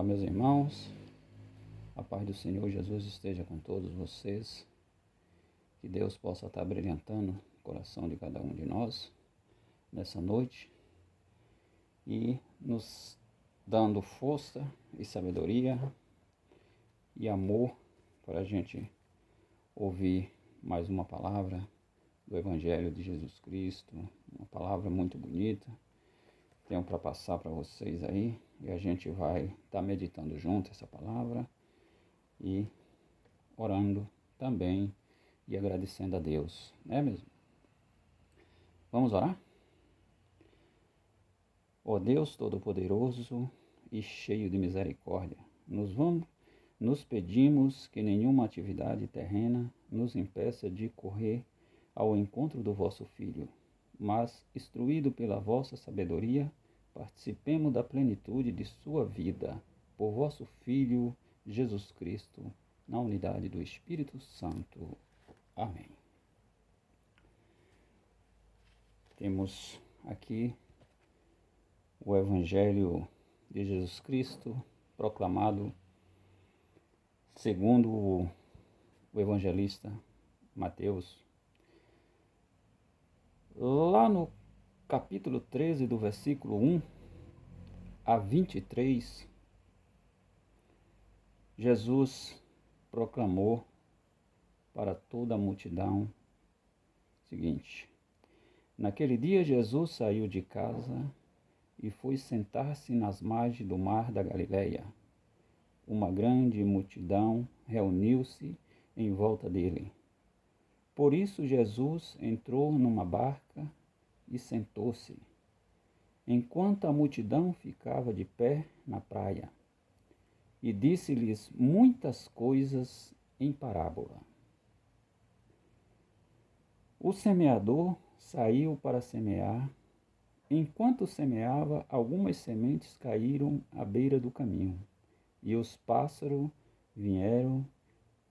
Olá, meus irmãos, a paz do Senhor Jesus esteja com todos vocês, que Deus possa estar brilhantando o coração de cada um de nós nessa noite e nos dando força e sabedoria e amor para a gente ouvir mais uma palavra do Evangelho de Jesus Cristo, uma palavra muito bonita. Tenho para passar para vocês aí e a gente vai estar meditando junto essa palavra e orando também e agradecendo a Deus, não é mesmo? Vamos orar? Ó Deus Todo-Poderoso e cheio de misericórdia, nos pedimos que nenhuma atividade terrena nos impeça de correr ao encontro do vosso Filho, mas, instruído pela vossa sabedoria, participemos da plenitude de sua vida, por vosso Filho, Jesus Cristo, na unidade do Espírito Santo. Amém. Temos aqui o Evangelho de Jesus Cristo, proclamado segundo o evangelista Mateus. Lá no capítulo 13, do versículo 1 a 23, Jesus proclamou para toda a multidão o seguinte: naquele dia Jesus saiu de casa e foi sentar-se nas margens do mar da Galileia. Uma grande multidão reuniu-se em volta dele. Por isso Jesus entrou numa barca e sentou-se, enquanto a multidão ficava de pé na praia, e disse-lhes muitas coisas em parábola. O semeador saiu para semear. Enquanto semeava, algumas sementes caíram à beira do caminho, e os pássaros vieram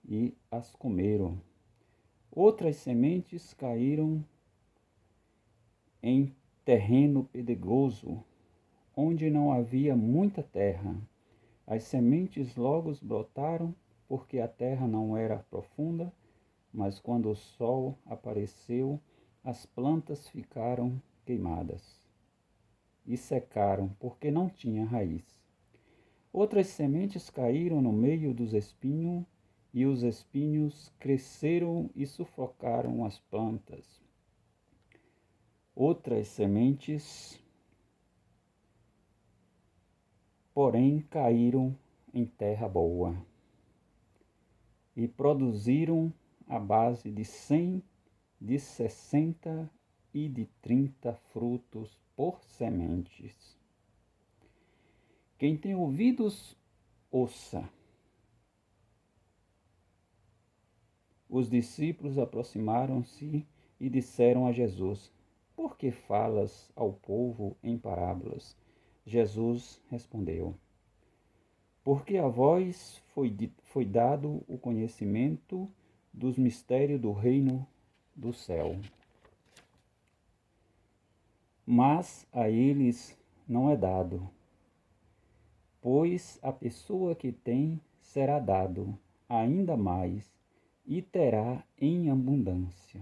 e as comeram. Outras sementes caíram em terreno pedregoso, onde não havia muita terra. As sementes logo brotaram, porque a terra não era profunda, mas quando o sol apareceu, as plantas ficaram queimadas e secaram, porque não tinha raiz. Outras sementes caíram no meio dos espinhos, e os espinhos cresceram e sufocaram as plantas. Outras sementes, porém, caíram em terra boa e produziram a base de 100, de 60 e de 30 frutos por sementes. Quem tem ouvidos, ouça. Os discípulos aproximaram-se e disseram a Jesus: por que falas ao povo em parábolas? Jesus respondeu: porque a vós foi dado o conhecimento dos mistérios do reino do céu, mas a eles não é dado. Pois a pessoa que tem será dado ainda mais e terá em abundância.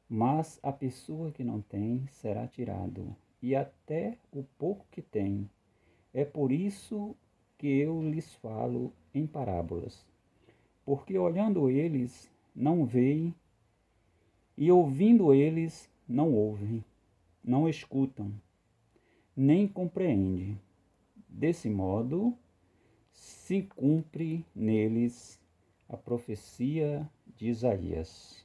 Mas a pessoa que não tem será tirado, e até o pouco que tem. É por isso que eu lhes falo em parábolas, porque olhando eles não veem, e ouvindo eles não ouvem, não escutam, nem compreendem. Desse modo, se cumpre neles a profecia de Isaías.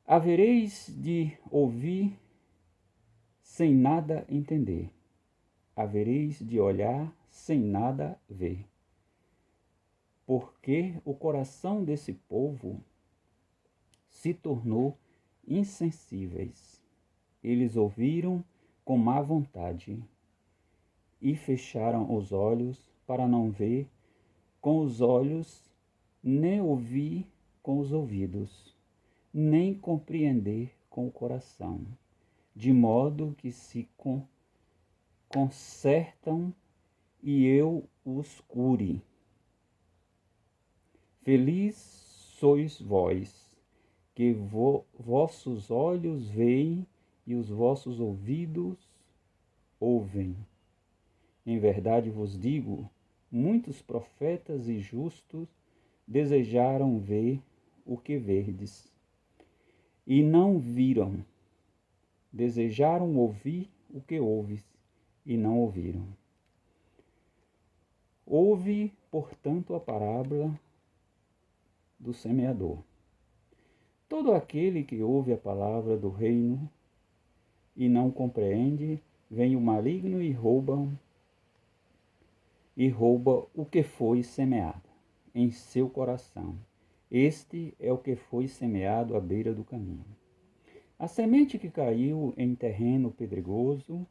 Havereis de ouvir sem nada entender, havereis de olhar sem nada ver. Porque o coração desse povo se tornou insensíveis. Eles ouviram com má vontade e fecharam os olhos para não ver com os olhos, nem ouvir com os ouvidos, nem compreender com o coração, de modo que se consertam e eu os cure. Feliz sois vós, que vossos olhos veem e os vossos ouvidos ouvem. Em verdade vos digo, muitos profetas e justos desejaram ver o que verdes, e não viram. Desejaram ouvir o que ouves, e não ouviram. Ouve, portanto, a parábola do semeador. Todo aquele que ouve a palavra do reino e não compreende, vem o maligno e rouba o que foi semeado em seu coração. Este é o que foi semeado à beira do caminho. A semente que caiu em terreno pedregoso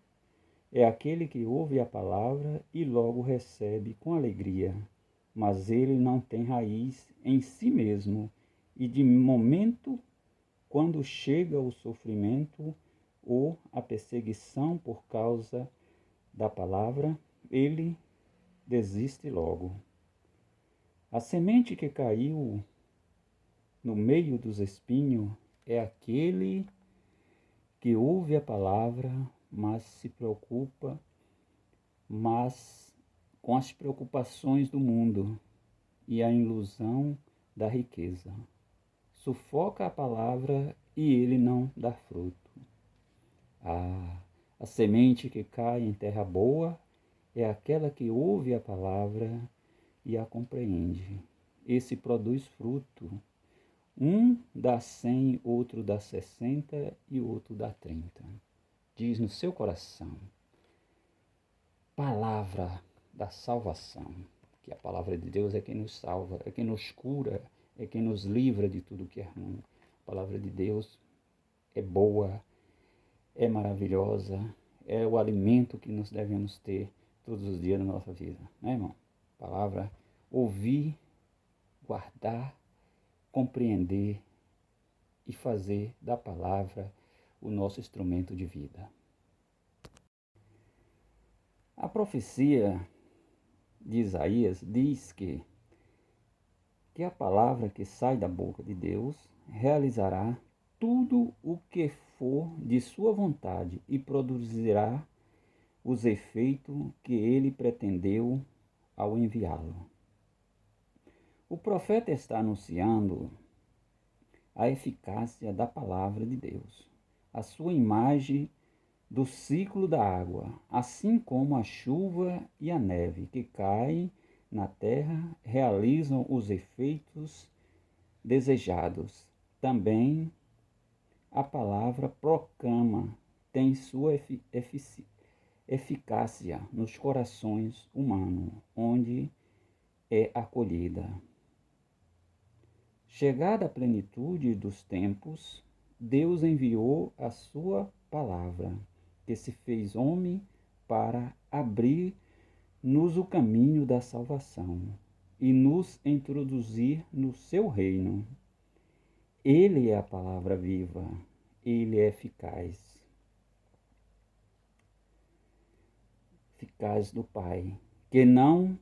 é aquele que ouve a palavra e logo recebe com alegria, mas ele não tem raiz em si mesmo, e de momento, quando chega o sofrimento ou a perseguição por causa da palavra, ele desiste logo. A semente que caiu no meio dos espinhos é aquele que ouve a palavra, mas se preocupa, com as preocupações do mundo e a ilusão da riqueza. Sufoca a palavra e ele não dá fruto. A semente que cai em terra boa é aquela que ouve a palavra e a compreende. Esse produz fruto. Um dá 100, outro dá 60 e outro dá 30. Diz no seu coração, palavra da salvação, que a palavra de Deus é quem nos salva, é quem nos cura, é quem nos livra de tudo que é ruim. A palavra de Deus é boa, é maravilhosa, é o alimento que nós devemos ter todos os dias da nossa vida, né, irmão? Palavra, ouvir, guardar, compreender e fazer da palavra o nosso instrumento de vida. A profecia de Isaías diz que a palavra que sai da boca de Deus realizará tudo o que for de sua vontade e produzirá os efeitos que ele pretendeu ao enviá-lo. O profeta está anunciando a eficácia da palavra de Deus, a sua imagem do ciclo da água, assim como a chuva e a neve que caem na terra realizam os efeitos desejados. Também a palavra proclama, tem sua eficácia nos corações humanos, onde é acolhida. Chegada a plenitude dos tempos, Deus enviou a sua palavra, que se fez homem para abrir-nos o caminho da salvação e nos introduzir no seu reino. Ele é a palavra viva, ele é eficaz do Pai, que não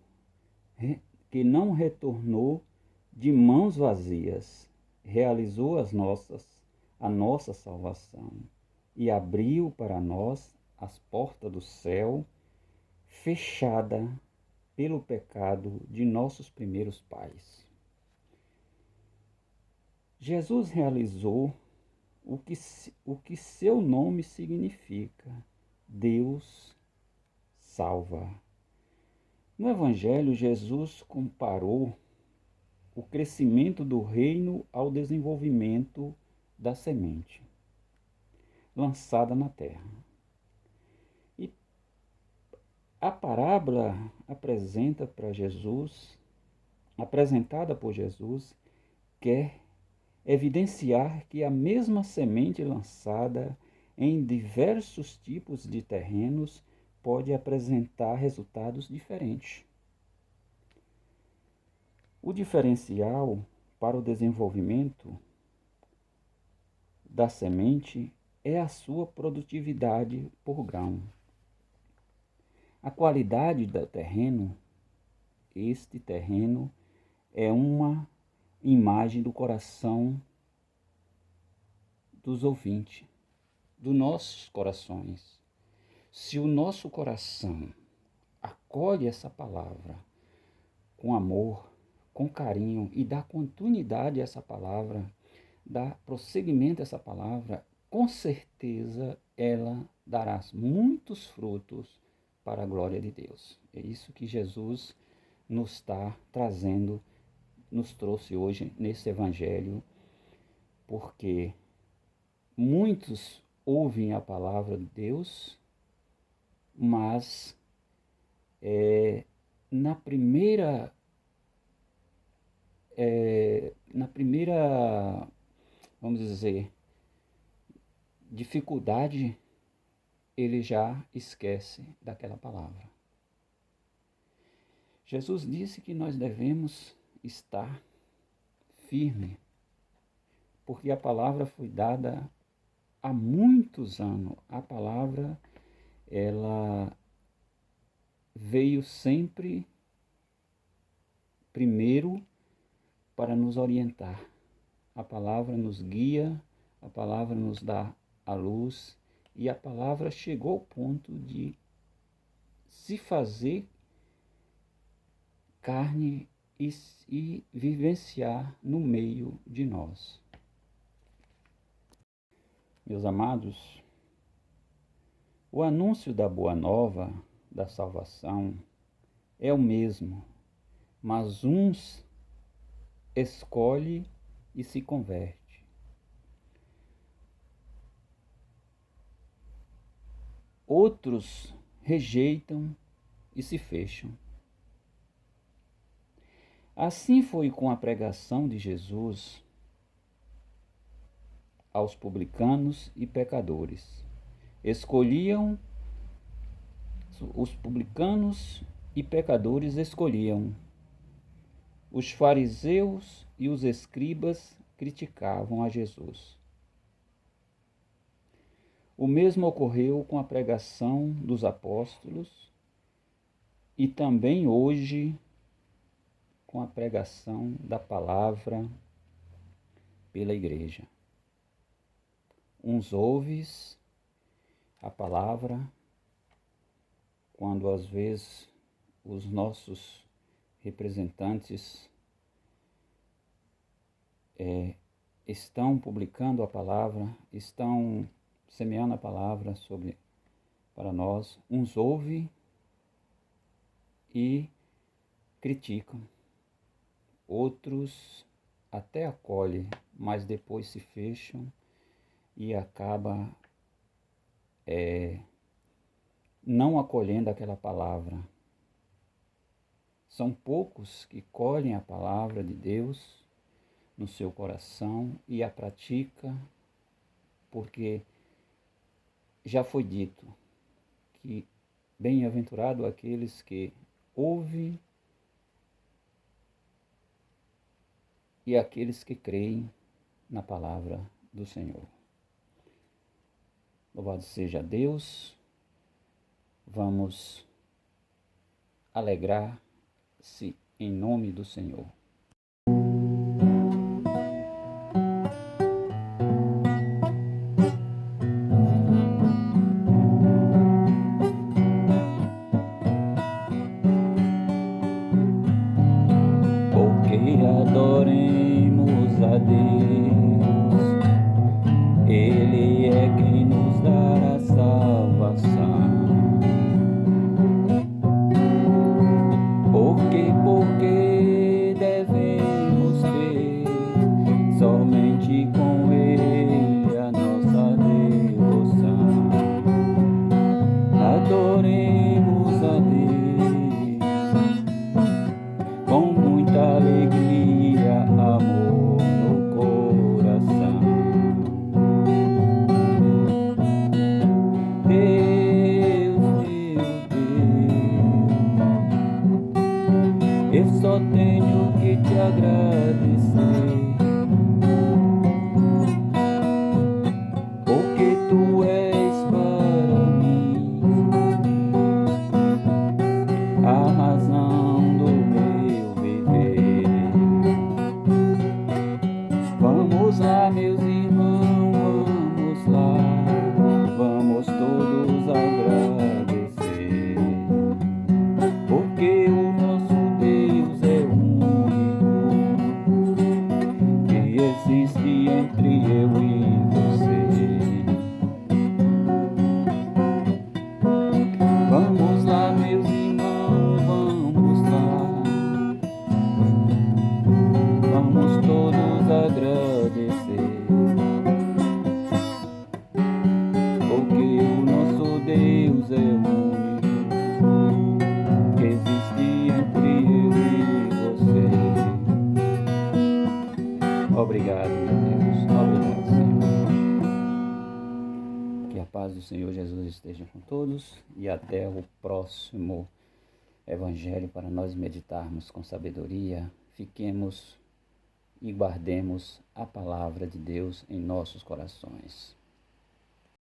retornou de mãos vazias, realizou a nossa salvação e abriu para nós as portas do céu, fechada pelo pecado de nossos primeiros pais. Jesus realizou o que seu nome significa: Deus salva. No Evangelho, Jesus comparou o crescimento do reino ao desenvolvimento da semente lançada na terra. E a parábola apresentada por Jesus, quer evidenciar que a mesma semente lançada em diversos tipos de terrenos pode apresentar resultados diferentes. O diferencial para o desenvolvimento da semente é a sua produtividade por grão. A qualidade do terreno, este terreno é uma imagem do coração dos ouvintes, dos nossos corações. Se o nosso coração acolhe essa palavra com amor, com carinho e dá continuidade a essa palavra, dá prosseguimento a essa palavra, com certeza ela dará muitos frutos para a glória de Deus. É isso que Jesus nos está trazendo, nos trouxe hoje nesse evangelho, porque muitos ouvem a palavra de Deus, mas na primeira, vamos dizer, dificuldade, ele já esquece daquela palavra. Jesus disse que nós devemos estar firme, porque a palavra foi dada há muitos anos. A palavra, ela veio sempre primeiro para nos orientar. A palavra nos guia, a palavra nos dá a luz, e a palavra chegou ao ponto de se fazer carne e vivenciar no meio de nós. Meus amados, o anúncio da boa nova, da salvação, é o mesmo, mas uns escolhe e se converte. Outros rejeitam e se fecham. Assim foi com a pregação de Jesus aos publicanos e pecadores. Os publicanos e pecadores escolhiam. Os fariseus e os escribas criticavam a Jesus. O mesmo ocorreu com a pregação dos apóstolos e também hoje com a pregação da palavra pela igreja. Uns ouvem a palavra quando às vezes os nossos representantes estão publicando a palavra, estão semeando a palavra para nós. Uns ouvem e criticam, outros até acolhem, mas depois se fecham e acaba não acolhendo aquela palavra. São poucos que colhem a palavra de Deus no seu coração e a pratica, porque já foi dito que bem-aventurado aqueles que ouvem e aqueles que creem na palavra do Senhor. Louvado seja Deus. Vamos alegrar-se em nome do Senhor. Porque adoremos a Deus, Ele é quem nos dará salvação. Porque devemos ter somente com Ele a nossa devoção. Adoremos a Deus com muita alegria, amor no coração. Eu só tenho que te agradecer, porque tu és para mim que existe entre eu e você. Obrigado, meu Deus. Obrigado, Senhor. Que a paz do Senhor Jesus esteja com todos e até o próximo Evangelho para nós meditarmos com sabedoria. Fiquemos e guardemos a palavra de Deus em nossos corações.